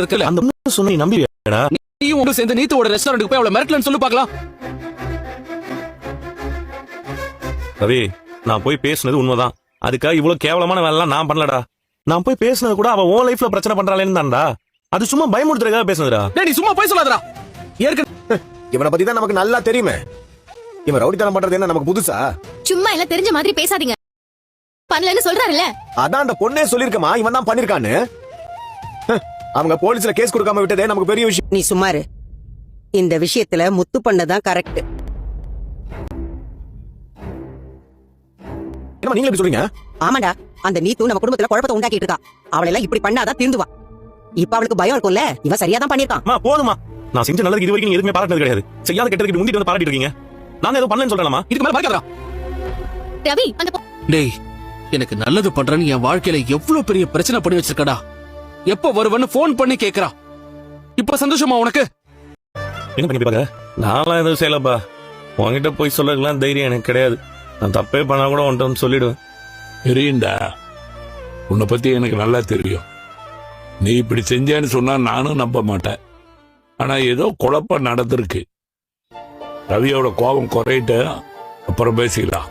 இருக்கல அந்த பொண்ணு சொன்ன நீ நம்பிவியாடா? நீயும் உங்க சேர்ந்து நீத்தோட ரெஸ்டாரண்ட்டுக்கு போய் அவளை மிரட்டலன்னு சொல்லு பார்க்கலாம். ரவி, நான் போய் பேசுனது உண்மைதான். அதுக்காக இவ்வளவு கேவலமான வேலை நான் பண்ணலடா. நான் போய் பேசுனது கூட அவ உன் லைஃப்ல பிரச்சனை பண்றாளேன்னு தான்டா. அது சும்மா பயமுறுத்துறதுக்காக பேசுனதுடா. டேய், நீ சும்மா போய் சொல்லாதடா. ஏற்கனவே இவனை பத்தி தான் நமக்கு நல்லா தெரியுமே. இவன் ரவுடித்தனம் பண்றது என்ன நமக்கு புதுசா? சும்மா எல்லாம் தெரிஞ்ச மாதிரி பேசாதீங்க. பண்ணலன்னு சொல்றாருல்ல. அதான் அந்த பொண்ணே சொல்லிருக்கமா இவன் தான் பண்ணிருக்கான்னு. அவங்க போலீஸ்ல கேஸ் கொடுக்காம விட்டதே நமக்கு பெரிய விஷயம். நீ சும்மாரு. இந்த விஷயத்துல முத்து பண்ணதான் கரெக்ட். என்ன நீங்க எப்படி சொல்றீங்க? ஆமாடா, அந்த நீத்து நம்ம குடும்பத்துல குழப்பத்தை உண்டாக்கிட்டு இருக்கா. அவளை எல்லாம் இப்படி பண்ணாதான் திருந்துவா. இப்ப அவளுக்கு பயம் இருக்கும்ல, இவன் சரியாதான் பண்ணிருக்கான். போதுமா, நான் செஞ்ச நல்லதுக்கு இது வரைக்கும் நீங்க எதுவுமே பாராட்டினது கிடையாது. செய்யாத கெட்டதுக்கு முந்திட்டு வந்து பாராட்டிட்டு இருக்கீங்க. நான் ஏதோ பண்ணலன்னு சொல்றேன்மா. இதுக்கு மேல பாக்காதடா. ரவி, அந்த டேய், எனக்கு நல்லது பண்றேன்னு என் வாழ்க்கையில எவ்வளவு பெரிய பிரச்சனை பண்ணி வச்சிருக்கடா. எப்ப வருவன்னு போன் பண்ணி கேக்குறா. இப்ப சந்தோஷமா உனக்கு? என்ன பண்ணி பாக்க? நான்லாம் எதுவும் செய்யலப்பா. உன்கிட்ட போய் சொல்லலாம் தைரியம் எனக்கு கிடையாது. நான் தப்பே பண்ணா கூட உன்ட்டு சொல்லிடுவேன். தெரியுண்டா, உன்னை பத்தி எனக்கு நல்லா தெரியும். நீ இப்படி செஞ்சேன்னு சொன்னா நானும் நம்ப மாட்டேன். ஆனா ஏதோ குழப்பம் நடந்திருக்கு. ரவியோட கோபம் குறையிட்டு அப்புறம் பேசிக்கலாம்.